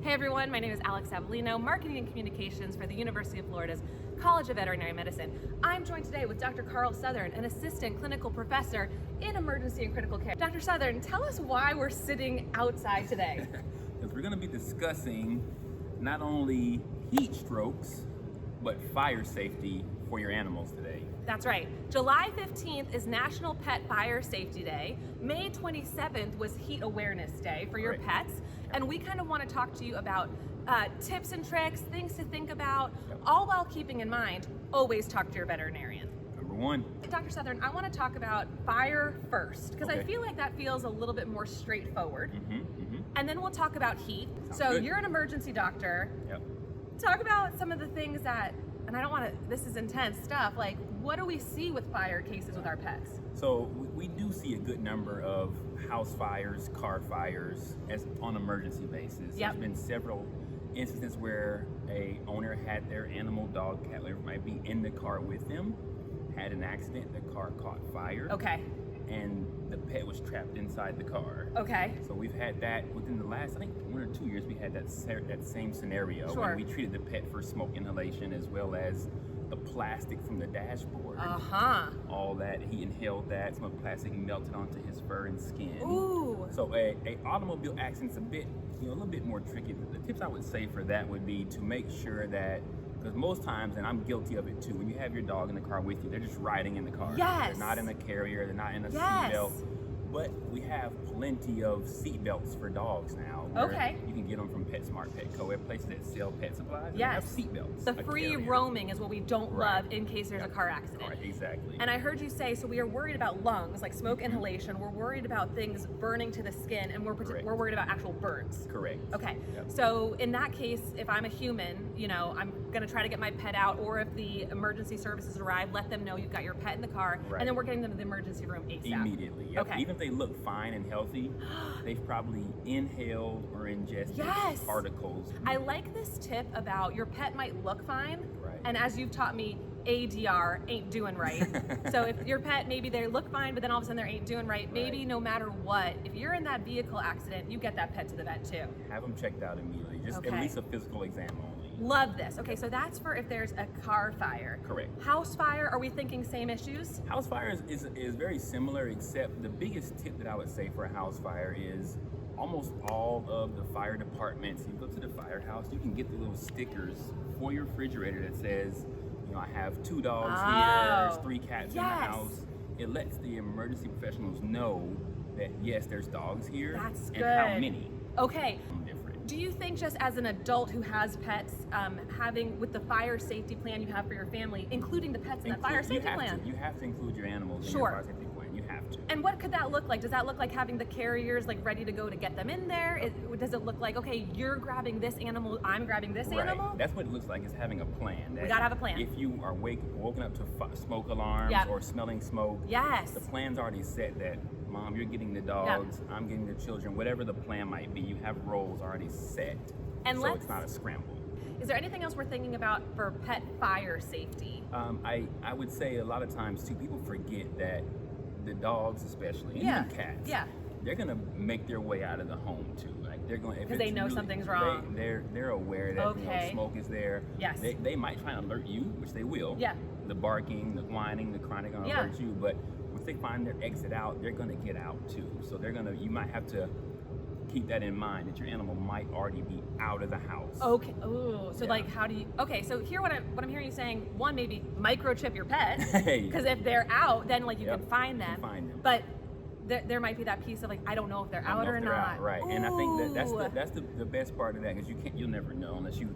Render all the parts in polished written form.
Hey everyone, my name is Alex Avellino, Marketing and Communications for the University of Florida's College of Veterinary Medicine. I'm joined today with Dr. Carl Southern, an assistant clinical professor in emergency and critical care. Dr. Southern, tell us why we're sitting outside today. Because we're going to be discussing not only heat strokes, but fire safety for your animals today. That's right. July 15th is National Pet Fire Safety Day. May 27th was Heat Awareness Day for your pets. And we kind of want to talk to you about tips and tricks, things to think about, all while keeping in mind, always talk to your veterinarian. Number one. Dr. Southern, I want to talk about fire first, because I feel like that feels a little bit more straightforward. And then we'll talk about heat. So you're an emergency doctor. Talk about some of the things that, and I don't want to, this is intense stuff, like what do we see with fire cases with our pets? So we do see a good number of house fires, car fires as on emergency basis. There's been several instances where a owner had their animal, dog, cat, whatever it might be, in the car with them, had an accident, the car caught fire. And the pet was trapped inside the car. So we've had that within the last, I think, 1 or 2 years. We had that same scenario when we treated the pet for smoke inhalation as well as the plastic from the dashboard. All that, he inhaled that. Some of the plastic melted onto his fur and skin. So a automobile accident's a bit, a little bit more tricky. The tips I would say for that would be to make sure that, because most times, and I'm guilty of it too, when you have your dog in the car with you, they're just riding in the car. They're not in a carrier, they're not in a seatbelt. But we have plenty of seatbelts for dogs now. You can get them from PetSmart, Petco, places that sell pet supplies. They have seatbelts. The free roaming is what we don't love in case there's a car accident. Exactly. And I heard you say, so we are worried about lungs, like smoke inhalation. We're worried about things burning to the skin, and we're worried about actual burns. So in that case, if I'm a human, I'm going to try to get my pet out, or if the emergency services arrive, let them know you've got your pet in the car, and then we're getting them to the emergency room ASAP. Immediately. Even if they look fine and healthy, they've probably inhaled or ingested particles. I like this tip about your pet might look fine, and as you've taught me, ADR ain't doing right. So if your pet, maybe they look fine, but then all of a sudden they ain't doing right, maybe no matter what, if you're in that vehicle accident, you get that pet to the vet too. Have them checked out immediately, just at least a physical exam only. Love this. So that's for if there's a car fire. House fire, are we thinking same issues? House fire is very similar, except the biggest tip that I would say for a house fire is almost all of the fire departments, you go to the firehouse, you can get the little stickers for your refrigerator that says, I have 2 dogs here, there's 3 cats in the house. It lets the emergency professionals know that yes, there's dogs here and how many. Do you think, just as an adult who has pets, having with the fire safety plan you have for your family, including the pets in that fire safety plan? You have to include your animals in your fire safety plan. You have to. And what could that look like? Does that look like having the carriers ready to go to get them in there? Does it look like, okay, you're grabbing this animal, I'm grabbing this animal? That's what it looks like, is having a plan. We gotta have a plan. If you are woken up to smoke alarms or smelling smoke, the plan's already set that, Mom, you're getting the dogs, I'm getting the children, whatever the plan might be, you have roles already set. And so it's not a scramble. Is there anything else we're thinking about for pet fire safety? I would say a lot of times too, people forget that the dogs especially, and even cats, they're gonna make their way out of the home too. They're going, because they know something's wrong. They're aware that smoke is there. They might try and alert you, which they will. The barking, the whining, the crying are gonna alert you, but once they find their exit out, they're gonna get out too. So you might have to keep that in mind, that your animal might already be out of the house. So how do you, so here what I'm hearing you saying, one, maybe microchip your pet, because if they're out, then you can find them. But there might be that piece of I don't know if they're out or not. And I think that's the best part of that, because you'll never know unless you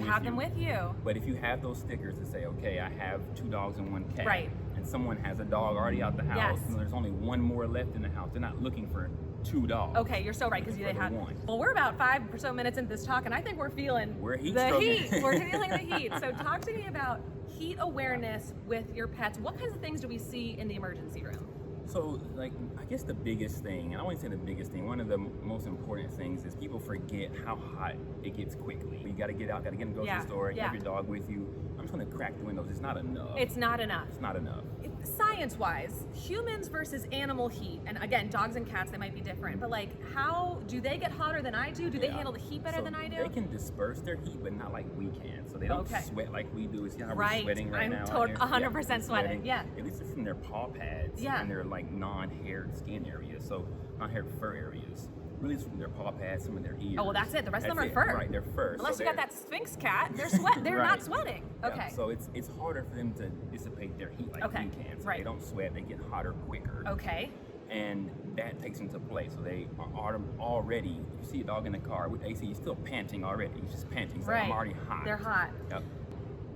have them with you. But if you have those stickers that say, okay, I have 2 dogs and 1 cat, and someone has a dog already out the house, and there's only 1 more left in the house, they're not looking for 2 dogs. You're so right, because they have one. Well, we're about 5 or so minutes into this talk, and I think we're feeling the heat. We're feeling the heat. So talk to me about heat awareness with your pets. What kinds of things do we see in the emergency room? So, I guess the biggest thing, and I wouldn't say the biggest thing, one of the most important things is people forget how hot it gets quickly. You got to get out, got to get in the grocery store, have your dog with you. I'm just gonna crack the windows. It's not enough. It's not enough. It's not enough. Science-wise, humans versus animal heat, and again, dogs and cats, they might be different, but like, how do they get hotter than I do? Do they handle the heat better than I do? They can disperse their heat, but not like we can. So they don't sweat like we do. See how we're sweating I'm now? 100% sweating. Yeah. At least it's from their paw pads and their like non-haired skin areas. So non-haired fur areas. Really, it's from their paw pads, some of their ears. Oh, well, that's it. The rest of them are fur. Right, they're fur. Unless you got that Sphinx cat, they're They're not sweating. Okay. Yeah, so it's harder for them to dissipate their heat like we can. So they don't sweat. They get hotter quicker. Okay. And that takes into play. So they are already. You see a dog in the car with AC, he's still panting already. He's just panting. So I'm already hot. They're hot. Yep.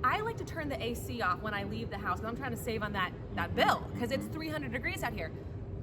I like to turn the AC off when I leave the house because I'm trying to save on that bill because it's 300 degrees out here.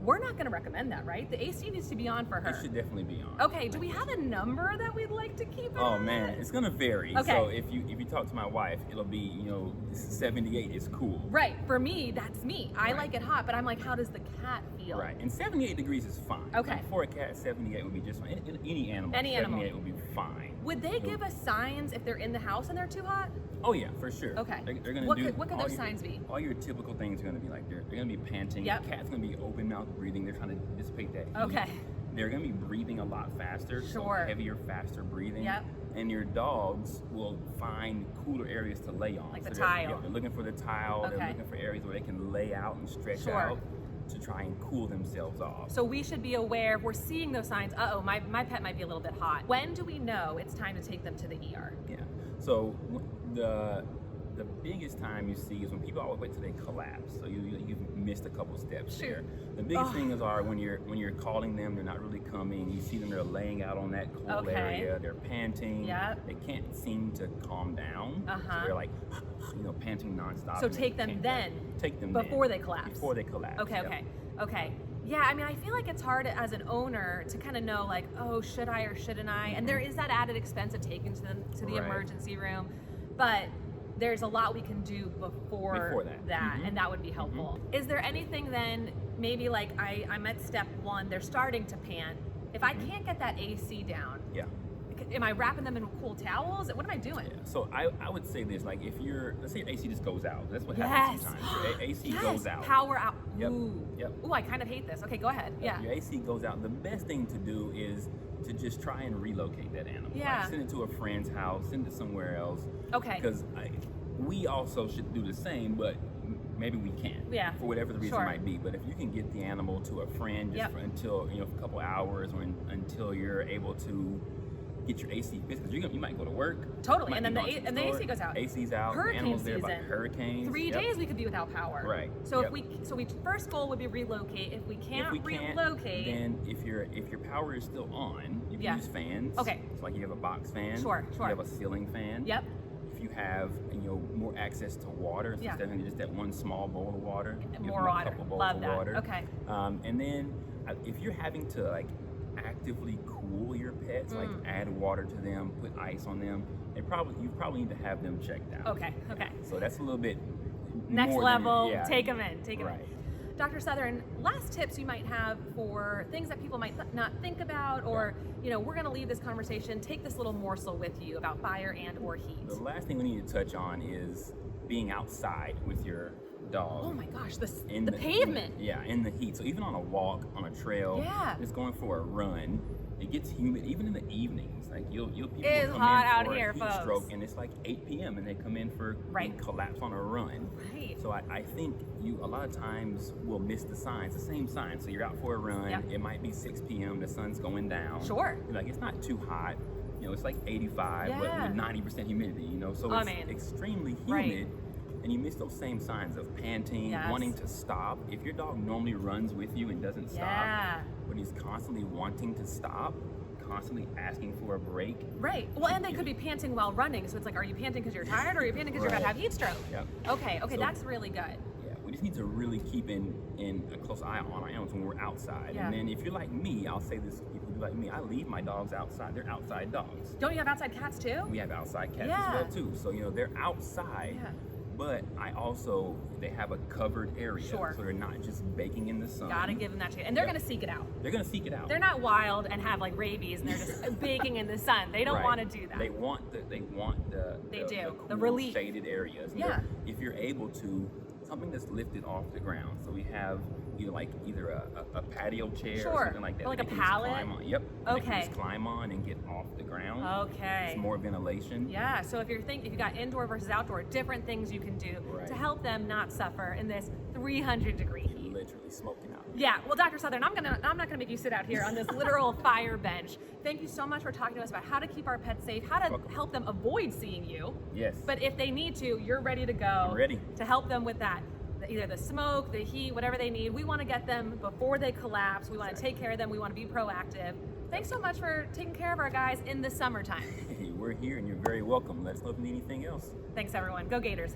We're not going to recommend that, right? The AC needs to be on for her. It should definitely be on. Okay, do we have a number that we'd like to keep it Oh man, it's going to vary. Okay. So if you talk to my wife, it'll be, 78 is cool. Right, for me, that's me. I like it hot, but I'm like, how does the cat feel? Right, and 78 degrees is fine. Okay. Like for a cat, 78 would be just fine. Any animal, 78 would be fine. Would they give us signs if they're in the house and they're too hot? Oh yeah, for sure. Okay. They're gonna what could those signs be? All your typical things are gonna be like they're gonna be panting. Yep. The cat's gonna be open mouth breathing. They're trying to dissipate that heat. Okay. They're gonna be breathing a lot faster. Sure. So heavier, faster breathing. Yep. And your dogs will find cooler areas to lay on. Like so the tile. Yeah, they're looking for the tile. Okay. They're looking for areas where they can lay out and stretch out to try and cool themselves off. So we should be aware if we're seeing those signs, my pet might be a little bit hot. When do we know it's time to take them to the ER? Yeah. So the biggest time you see is when people always wait till they collapse. So you've missed a couple steps there. The biggest things are when you're calling them, they're not really coming. You see them, they're laying out on that cool area. They're panting. Yep. They can't seem to calm down. So they're like, panting nonstop. So take them then. Take them before they collapse. Before they collapse. Okay. Yeah, I mean, I feel like it's hard as an owner to kind of know, like, oh, should I or shouldn't I? And there is that added expense of taking them to the emergency room, but there's a lot we can do before that, and that would be helpful. Is there anything then, maybe like I'm at step 1, they're starting to pant. If I can't get that AC down, am I wrapping them in cool towels? What am I doing? Yeah. So I would say this, like if let's say your AC just goes out. That's what happens sometimes. Your AC goes out. Power out. Yep. Ooh, I kind of hate this. Okay, go ahead. Yeah. Your AC goes out. The best thing to do is to just try and relocate that animal. Yeah. Like send it to a friend's house, send it somewhere else. Okay. Because we also should do the same, but maybe we can't. Yeah. For whatever the reason might be. But if you can get the animal to a friend just for until, for a couple hours or until you're able to get your AC fixed, because you might go to work. Totally, and then the AC goes out. AC's out. Hurricane season. By hurricanes. 3 days we could be without power. Right. So if we first goal would be relocate. If we can't relocate, then if your power is still on, you can use fans. Okay. It's like you have a box fan. Sure. You have a ceiling fan. Yep. If you have more access to water, so instead of just that one small bowl of water, more water. A couple bowls Love of that. water. Okay. And then if you're having to actively cool your pets, like add water to them, put ice on them, you probably need to have them checked out. Okay. So that's a little bit next more level. Than, take them in. Right. Dr. Southern, last tips you might have for things that people might not think about, or we're going to leave this conversation. Take this little morsel with you about fire and or heat. The last thing we need to touch on is being outside with your dog. Oh my gosh, the pavement. In the heat. So even on a walk, on a trail, just going for a run, it gets humid even in the evenings. Like people it's come hot in out for here, a heat folks. stroke, and it's like 8 p.m. and they come in for collapse on a run. Right. So I think you a lot of times will miss the signs, the same signs. So you're out for a run. It might be 6 p.m. The sun's going down. Sure. You're like, it's not too hot. It's like 85, but with 90% humidity. So it's extremely humid. And you miss those same signs of panting, wanting to stop. If your dog normally runs with you and doesn't stop, but he's constantly wanting to stop, constantly asking for a break. Right. Well, and they could be panting while running. So it's like, are you panting because you're tired, or are you panting because you're about to have heat stroke? Yep. Okay, so that's really good. Yeah, we just need to really keep in a close eye on our animals when we're outside. And then if you're like me, I'll say this, people who like me, I leave my dogs outside. They're outside dogs. Don't you have outside cats too? We have outside cats as well too. So, they're outside. But they have a covered area, sure. So they're not just baking in the sun. Gotta give them that chance. And they're gonna seek it out. They're gonna seek it out. They're not wild and have like rabies and they're just baking in the sun. They don't want to do that. They want the cool, relief. shaded areas. Yeah. If you're able to, something that's lifted off the ground. So we have either a patio chair or something like that. Or like a pallet. Yep. Okay. They can just climb on and get off the ground. Okay. It's more ventilation. Yeah. So if you got indoor versus outdoor, different things you can do to help them not suffer in this 300-degree heat. Literally smoking out. Yeah. Well, Dr. Southern, I'm not gonna make you sit out here on this literal fire bench. Thank you so much for talking to us about how to keep our pets safe, how to help them avoid seeing you. Yes. But if they need to, you're ready to go. I'm ready to help them with that. Either the smoke, the heat, whatever they need. We want to get them before they collapse. We want to take care of them. We want to be proactive. Thanks so much for taking care of our guys in the summertime. Hey, we're here and you're very welcome. Let us know if you need anything else. Thanks, everyone. Go Gators.